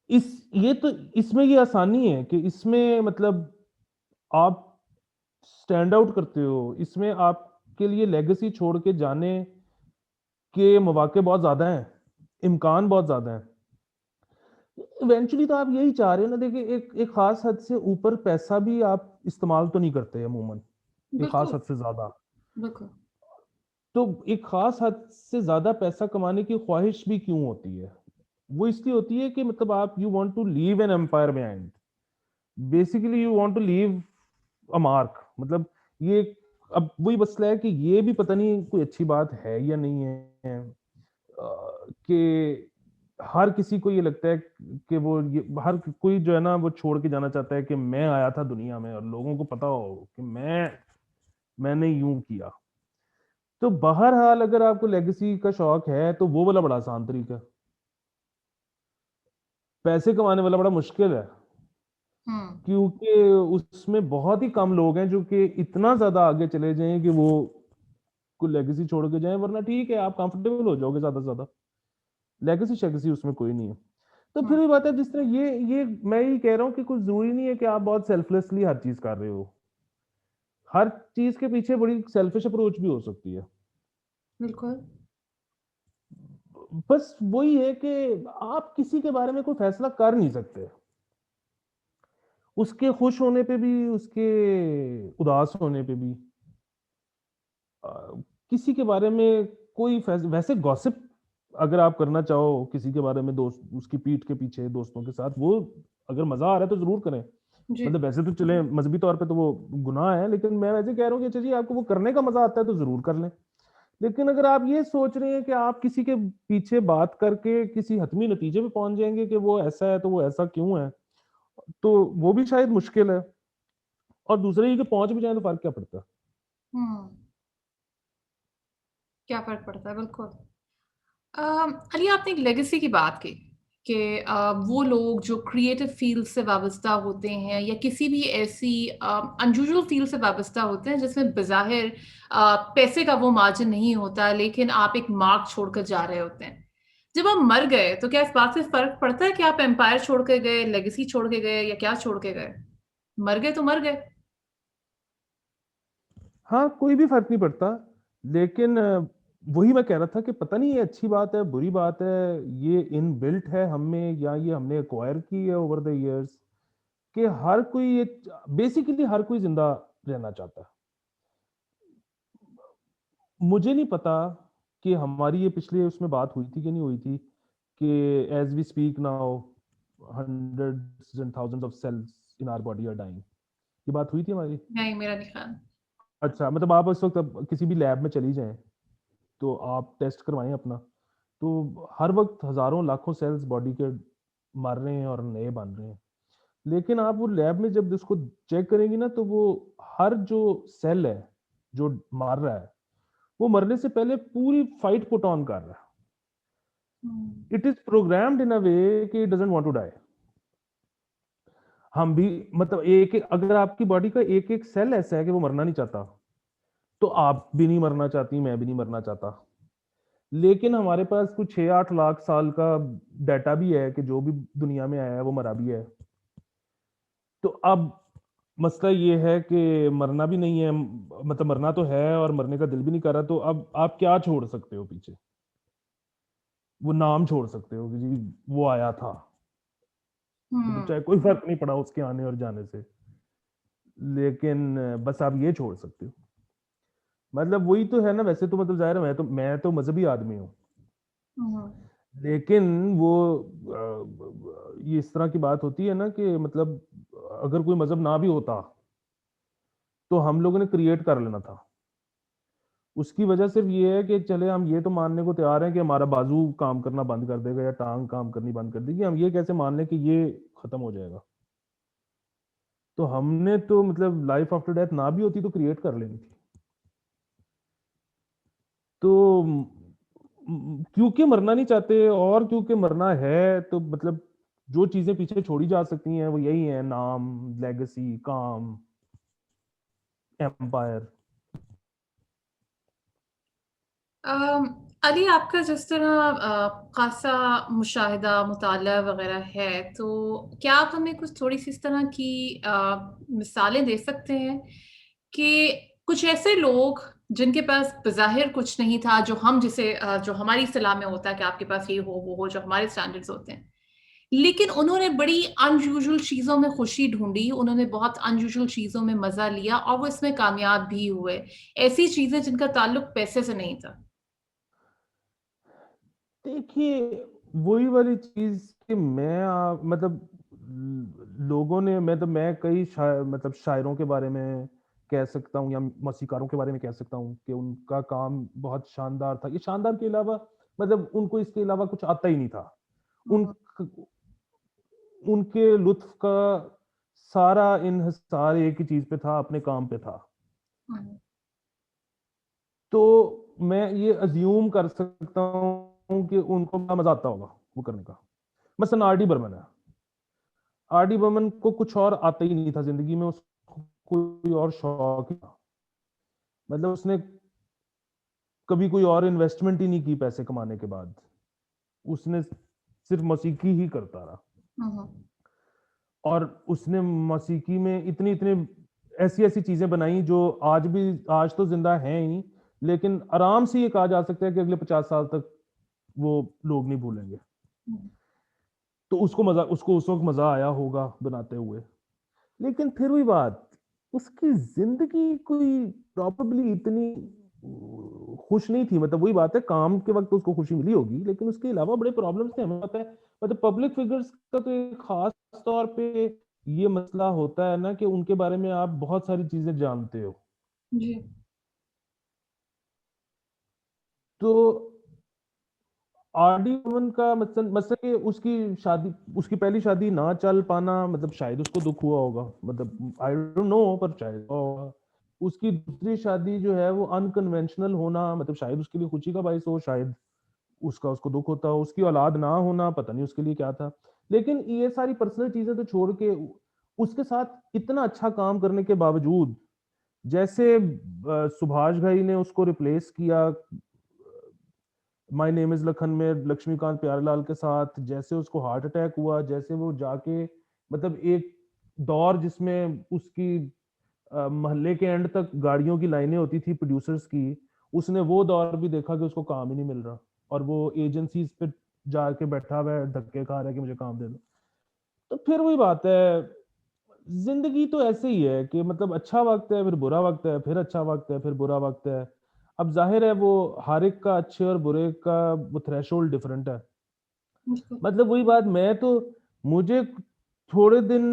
इस ये तो इसमें ये आसानी है कि इसमें मतलब आप स्टैंड आउट करते हो। इसमें आपके लिए लेगेसी छोड़ के जाने के मौके बहुत ज़्यादा हैं, इम्कान बहुत ज़्यादा हैं। इवेंचुअली तो आप यही चाह रहे हो ना, देखिए एक एक ख़ास हद से ऊपर पैसा भी आप इस्तेमाल तो नहीं करते अमूमन, एक ख़ास बिल्कुल। हद से ज़्यादा। बिल्कुल। तो एक ख़ास हद से ज़्यादा पैसा कमाने की ख़्वाहिश भी क्यों होती है? वो इसलिए होती है कि मतलब आप you want to leave an empire behind. Basically you want to leave a mark, मतलब ये अब वही मसला है कि ये भी पता नहीं कोई अच्छी बात है या नहीं है, कि हर किसी को ये लगता है कि वो ये हर कोई जो है ना वो छोड़ के जाना चाहता है कि मैं आया था दुनिया में और लोगों को पता हो कि मैंने यूं किया। तो बहरहाल अगर आपको लेगेसी का शौक है तो वो वाला बड़ा आसान तरीका है। पैसे कमाने वाला बड़ा मुश्किल है, हम्म। क्योंकि उसमें बहुत ही कम लोग हैं जो कि इतना ज़्यादा आगे चले जाएँ कि वो कोई लेगेसी छोड़ के जाएँ, वरना ठीक है आप कंफर्टेबल हो जाओगे ज़्यादा से ज़्यादा। लेगेसी-शेगेसी उसमें कोई नहीं है। तो फिर हम्म। भी बात है जिस तरह ये मैं ये कह रहा हूँ कि कुछ ज़रूरी नहीं है कि आप बहुत सेल्फलेसली हर चीज़ कर रहे हो। हर चीज़ के पीछे बड़ी सेल्फिश अप्रोच भी हो सकती है। बिल्कुल। बस वही है कि आप किसी के बारे में कोई फैसला कर नहीं सकते। उसके खुश होने पे भी, उसके उदास होने पे भी। अ, किसी के बारे में कोई वैसे गॉसिप अगर आप करना चाहो किसी के बारे में, दोस्त उसकी पीठ के पीछे दोस्तों के साथ, वो अगर मज़ा आ रहा है तो ज़रूर करें। जी। मतलब वैसे तो चलें मज़हबी तौर पे तो वो गुनाह है, लेकिन मैं वैसे कह रहा हूँ कि अच्छा जी आपको वो करने का मज़ा आता है तो ज़रूर कर लें। लेकिन अगर आप ये सोच रहे हैं कि आप किसी के पीछे बात करके किसी हतमी नतीजे पे पहुँच जाएँगे कि वो ऐसा है तो वो ऐसा क्यों है, तो वो भी शायद मुश्किल है। और दूसरा ये कि पहुँच भी जाएँ तो फ़र्क क्या पड़ता है? हम्म। क्या फर्क पड़ता है, बिल्कुल। अली, आपने एक लेगेसी की बात की कि वो लोग जो क्रिएटिव फील्ड से वाबस्ता होते हैं या किसी भी ऐसी अनयूजुअल फील्ड से वाबस्ता होते हैं जिसमें बज़ाहिर पैसे का वो मार्जिन नहीं होता, लेकिन आप एक मार्क छोड़कर जा रहे होते हैं। जब आप मर गए, तो क्या इस बात से फ़र्क पड़ता है कि आप एम्पायर छोड़ के गए, लेगेसी छोड़ के गए या क्या छोड़ के गए? मर गए तो मर गए। हाँ, कोई भी फ़र्क नहीं पड़ता, लेकिन वही मैं कह रहा था कि पता नहीं ये अच्छी बात है, बुरी बात है, ये इनबिल्ट है हम में या ये हमने एक्वायर की है ओवर द इयर्स कि हर कोई ये बेसिकली हर कोई ज़िंदा रहना चाहता है। मुझे नहीं पता कि हमारी ये पिछले उसमें बात हुई थी कि नहीं हुई थी कि as we speak now hundreds and thousands of cells in our body are dying. ये बात हुई थी हमारी? नहीं, मेरा नहीं ख़्याल। अच्छा, मतलब आप इस वक़्त अब किसी भी लैब में चली जाएँ, तो आप टेस्ट करवाएँ अपना, तो हर वक़्त हज़ारों लाखों सेल्स बॉडी के मर रहे हैं और नए बन रहे हैं। लेकिन आप वो लैब में जब उसको चेक करेंगी ना, तो वो हर जो सेल है, जो मर रहा है, वो मरने से पहले पूरी फाइट पुट ऑन कर रहा है। हुँ। It is programmed in a way कि it doesn't want to die. हम भी मतलब एक-एक अगर आपकी बॉडी का एक-एक सेल ऐसा है कि वो मरना नहीं चाहता, तो आप भी नहीं मरना चाहती, मैं भी नहीं मरना चाहता। लेकिन हमारे पास कुछ 6-8 लाख साल का डाटा भी है कि जो भी दुनिया में आया है वो मरा भी है। तो अब मसला ये है कि मरना भी नहीं है, मतलब मरना तो है और मरने का दिल भी नहीं कर रहा, तो अब आप क्या छोड़ सकते हो पीछे? वो नाम छोड़ सकते हो कि जी वो आया था। मतलब हुँ। चाहे कोई फ़र्क नहीं पड़ा उसके आने और जाने से। लेकिन बस आप ये छोड़ सकते हो। मतलब वही तो है ना, वैसे तो मतलब ज़ाहिर है मैं तो मज़हबी आदमी हूँ। हुँ, हुँ। लेकिन वो ये इस तरह की बात होती है ना कि मतलब अगर कोई मज़हब ना भी होता, तो हम लोगों ने क्रिएट कर लेना था। उसकी वजह सिर्फ़ ये है कि चले हम ये तो मानने को तैयार हैं कि हमारा बाज़ू काम करना बंद कर देगा या टाँग काम करनी बंद कर देगी। हम ये कैसे मान लें कि ये ख़त्म हो जाएगा। तो हमने तो मतलब लाइफ़ आफ्टर डेथ ना भी होती तो क्रिएट कर लेनी थी। तो क्योंकि मरना नहीं चाहते और क्योंकि मरना है तो मतलब जो चीज़ें पीछे छोड़ी जा सकती हैं वो यही है, नाम, लेगेसी, काम, एम्पायर। अम, अली, आपका जिस तरह ख़ासा मुशाहिदा, मुताला वग़ैरह है, तो क्या आप हमें कुछ थोड़ी-सी इस तरह की मिसालें दे सकते हैं कि कुछ ऐसे लोग जिनके पास बज़ाहिर कुछ नहीं था, जो हम जिसे जो हमारी इस्तिलाह में होता है कि आपके पास ये हो, वो हो, जो हमारे स्टैंडर्ड्स होते हैं। लेकिन उन्होंने बड़ी अनयूजुअल चीज़ों में खुशी ढूँढी, उन्होंने बहुत अनयूजुअल चीज़ों में मज़ा लिया और वो इसमें कामयाब भी हुए। ऐसी चीज़ें जिनका ताल्लुक पैसे से नहीं था। देखिए, वही वाली चीज़ कि मैं मतलब लोगों ने मैं कई मतलब शायरों के बारे में कह सकता हूँ या मौसीकारों के बारे में कह सकता हूँ कि उनका काम बहुत शानदार था। ये शानदार के अलावा मतलब उनको इसके अलावा कुछ आता ही नहीं था। उन हुँ, उनके लुत्फ़ का सारा इन्हिसार एक ही चीज़ पे था, अपने काम पे था। हुँ, तो मैं ये अज़्यूम कर सकता हूँ कि उनको बड़ा मज़ा आता होगा वो करने का। मसलन आर डी बर्मन है। आर डी बर्मन को कुछ और आता ही नहीं था ज़िंदगी में, उसको कोई और शौक ही था। मतलब उसने कभी कोई और इन्वेस्टमेंट ही नहीं की पैसे कमाने के बाद। उसने सिर्फ़ मौसीकी ही करता रहा। हुँ, हुँ, और उसने मौसीकी में इतनी-इतनी ऐसी-ऐसी चीज़ें बनाई जो आज तो ज़िंदा हैं ही, लेकिन आराम से ये कहा जा सकता है कि अगले 50 साल तक वो लोग नहीं भूलेंगे। हुँ। तो उसको उस वक़्त मज़ा आया होगा बनाते हुए। लेकिन फिर वही बात, उसकी ज़िंदगी कोई प्रोबेबली इतनी खुश नहीं थी, मतलब वही बात है, काम के वक़्त उसको खुशी मिली होगी, लेकिन उसके अलावा बड़े प्रॉब्लम्स थे, हमें पता है। मतलब पब्लिक फिगर्स का तो एक ख़ास तौर पे ये मसला होता है ना कि उनके बारे में आप बहुत सारी चीज़ें जानते हो। जी। तो आर डी बर्मन का मसलन मसलन कि उसकी पहली शादी ना चल पाना, मतलब शायद उसको दुःख हुआ होगा, मतलब आई डोंट नो, पर शायद हुआ होगा। उसकी दूसरी शादी जो है वो अनकन्वेंशनल होना, मतलब शायद उसके लिए खुशी का बायस हो शायद, उसको दुख होता हो, उसकी औलाद ना होना पता नहीं उसके लिए क्या था। लेकिन ये सारी पर्सनल चीजें तो छोड़ के उसके साथ इतना अच्छा काम करने के बावजूद, जैसे सुभाष घई ने उसको रिप्लेस किया माय नेम इज लखन में लक्ष्मीकांत प्यारेलाल के साथ, जैसे उसको हार्ट अटैक हुआ, जैसे वो जाके मतलब एक दौर जिसमें उसकी मोहल्ले के एंड तक गाड़ियों की लाइनें होती थी प्रोड्यूसर्स की, उसने वो दौर भी देखा कि उसको काम ही नहीं मिल रहा और वो एजेंसीज पे जाके बैठा हुआ है, धक्के खा रहा है कि मुझे काम दे दो। तो फिर वही बात है, जिंदगी तो ऐसे ही है कि मतलब अच्छा वक्त है, फिर बुरा वक्त है, फिर अच्छा वक्त है, फिर बुरा वक्त है। अब जाहिर है वो हर एक का अच्छे और बुरे का वो थ्रेशोल्ड डिफरेंट है। बिल्कुल। मतलब वही बात, मैं तो मुझे थोड़े दिन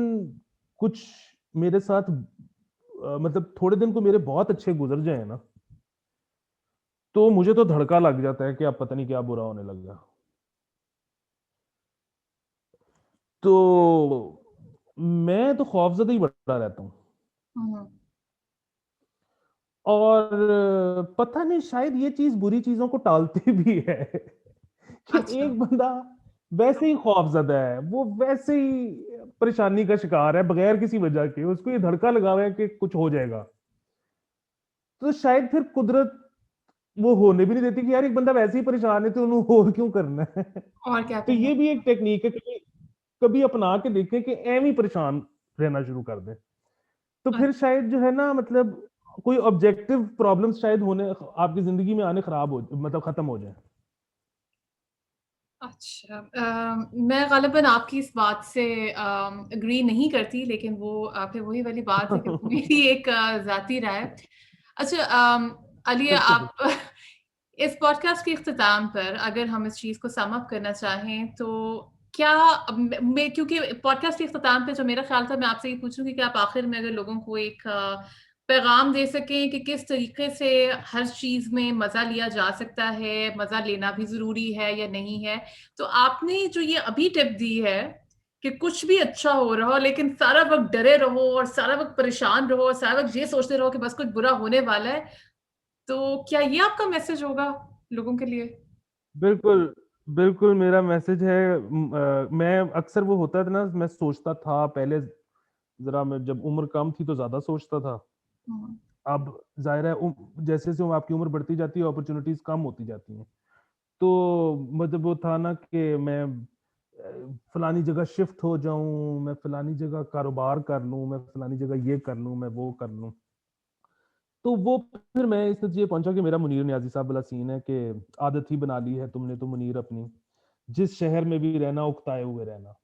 कुछ मेरे साथ मतलब थोड़े दिन को मेरे बहुत अच्छे गुजर जाए ना, तो मुझे तो धड़का लग जाता है कि अब पता नहीं क्या बुरा होने लग गया। तो मैं तो खौफज़दा ही बड़ा रहता हूँ। हम्म। और पता नहीं शायद ये चीज़ बुरी चीज़ों को टालती भी है कि अच्छा। एक बंदा वैसे ही खौफज़दा है, वो वैसे ही परेशानी का शिकार है बगैर किसी वजह के, उसको ये धड़का लगा हुआ है कि कुछ हो जाएगा। तो शायद फिर कुदरत वो होने भी नहीं देती कि यार एक बंदा वैसे ही परेशान है तो उन्हें और क्यों करना है। और क्या तो करना। ये भी एक टेक्निक है, कभी कभी अपना के देखें कि एम ही परेशान रहना शुरू कर दें, तो फिर शायद जो है ना मतलब कोई ऑब्जेक्टिव प्रॉब्लम्स शायद होने आपकी जिंदगी में आने खराब हो मतलब खत्म हो जाए। अच्छा, मैं ग़ालिबन आपकी इस बात से एग्री नहीं करती, लेकिन वो फिर वही वाली बात है कि वो मेरी एक ज़ाती राय है। अच्छा, अली, बिल्कुल आप इस पॉडकास्ट के इख्तिताम पर अगर हम इस चीज़ को सम अप करना चाहें, तो क्या मैं क्योंकि पॉडकास्ट के इख्तिताम पे जो मेरा ख़्याल था, मैं आपसे ये पूछूँगी कि आप आखिर में अगर लोगों को एक पैगाम दे सकें कि किस तरीके से हर चीज़ में मज़ा लिया जा सकता है, मज़ा लेना भी ज़रूरी है या नहीं है। तो आपने जो ये अभी टिप दी है कि कुछ भी अच्छा हो रहा हो लेकिन सारा वक़्त डरे रहो और सारा वक़्त परेशान रहो और सारा वक़्त ये सोचते रहो कि बस कुछ बुरा होने वाला है, तो क्या ये आपका मैसेज होगा लोगों के लिए? बिल्कुल बिल्कुल मेरा मैसेज है। मैं अक्सर वो होता था ना, मैं सोचता था पहले, जरा मैं जब उम्र कम थी तो ज्यादा सोचता था। हुँ। अब जाहिर है जैसे जैसे आपकी उम्र बढ़ती जाती है अपॉर्चुनिटीज कम होती जाती हैं। तो मतलब वो था ना कि मैं फलानी जगह शिफ्ट हो जाऊं, मैं फलानी जगह कारोबार कर लूं, मैं फलानी जगह ये कर लूं, मैं वो कर लूं। तो वो फिर मैं इस नतीजे पहुंचा कि मेरा मुनीर नियाजी साहब वाला सीन है कि आदत ही बना ली है तुमने तो मुनीर अपनी, जिस शहर में भी रहना उकताए हुए रहना।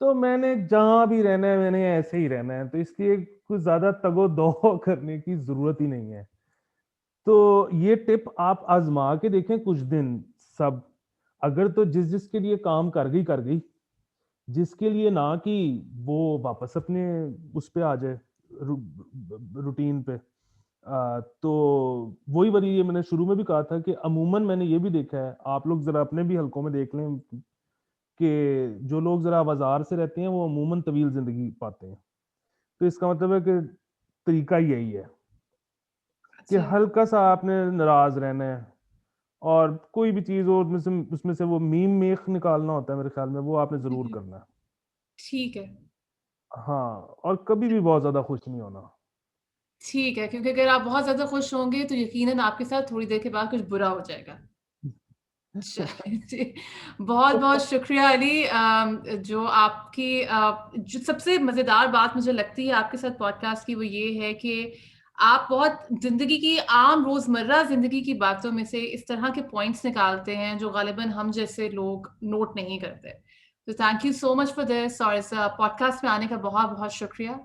तो मैंने जहां भी रहना है मैंने ऐसे ही रहना है, तो इसलिए कुछ ज्यादा तगो दो करने की जरूरत ही नहीं है। तो ये टिप आप आजमा के देखें कुछ दिन सब, अगर तो जिस जिसके लिए काम कर गई, जिसके लिए ना कि वो वापस अपने उस पे आ जाए रूटीन पे। तो वही वाली ये मैंने शुरू में भी कहा था कि अमूमन मैंने ये भी देखा है, आप लोग जरा अपने भी हलकों में देख लें कि जो लोग जरा बाजार से रहते हैं वो अमूमन तवील जिंदगी पाते हैं। तो इसका मतलब है कि तरीका यही है कि अच्छा। हल्का सा आपने नाराज रहना है और कोई भी चीज हो उसमें से वो मीम मेख निकालना होता है मेरे ख्याल में, वो आपने जरूर जी, करना है। ठीक है। हाँ, और कभी भी बहुत ज्यादा खुश नहीं होना। ठीक है, क्योंकि अगर आप बहुत ज़्यादा खुश होंगे तो यकीनन आपके साथ थोड़ी देर के बाद कुछ बुरा हो जाएगा। चलिए जी, बहुत-बहुत शुक्रिया अली, जो आपकी जो सबसे मज़ेदार बात मुझे लगती है आपके साथ पॉडकास्ट की, वो ये है कि आप बहुत ज़िंदगी की आम रोज़मर्रा ज़िंदगी की बातों में से इस तरह के पॉइंट्स निकालते हैं जो ग़ालिबन हम जैसे लोग नोट नहीं करते। तो thank you so much for this, और इस पॉडकास्ट में आने का बहुत-बहुत शुक्रिया।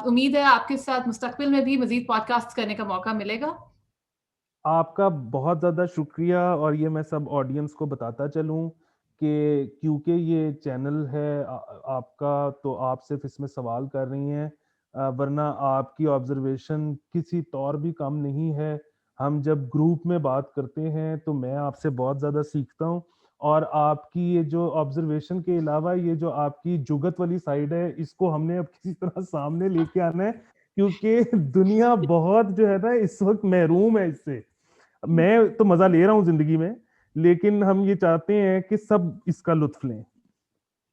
उम्मीद है आपके साथ मुस्तकबिल में भी मज़ीद पॉडकास्ट करने का मौका मिलेगा। आपका बहुत ज़्यादा शुक्रिया, और ये मैं सब ऑडियंस को बताता चलूँ कि क्योंकि ये चैनल है आपका, तो आप सिर्फ इसमें सवाल कर रही हैं, वरना आपकी ऑब्जर्वेशन किसी तौर भी कम नहीं है। हम जब ग्रुप में बात करते हैं तो मैं आपसे बहुत ज़्यादा सीखता हूँ, और आपकी ये जो ऑब्जर्वेशन के अलावा ये जो आपकी जुगत वाली साइड है, इसको हमने अब किसी तरह सामने लेके आना है, क्योंकि दुनिया बहुत जो है ना इस वक्त महरूम है इससे। मैं तो मजा ले रहा हूँ जिंदगी में, लेकिन हम ये चाहते हैं कि सब इसका लुत्फ लें।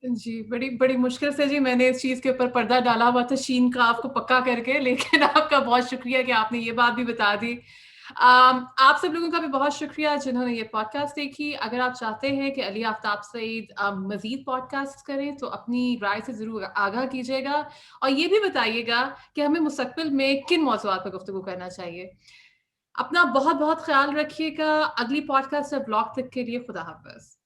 जी, बड़ी बड़ी मुश्किल से जी मैंने इस चीज़ के ऊपर पर्दा डाला हुआ था शीन का आपको पक्का करके, लेकिन आपका बहुत शुक्रिया कि आपने ये बात भी बता दी। आप सब लोगों का भी बहुत शुक्रिया जिन्होंने ये पॉडकास्ट देखी। अगर आप चाहते हैं कि अली आफ्ताब सईद मज़ीद पॉडकास्ट करें, तो अपनी राय से ज़रूर आगाह कीजिएगा और ये भी बताइएगा कि हमें मुस्तक़बिल में किन मौज़ूआत पर गुफ्तगू करना चाहिए। अपना बहुत-बहुत ख़्याल रखिएगा। अगली पॉडकास्ट और ब्लॉग तक के लिए खुदा हाफ़िज़।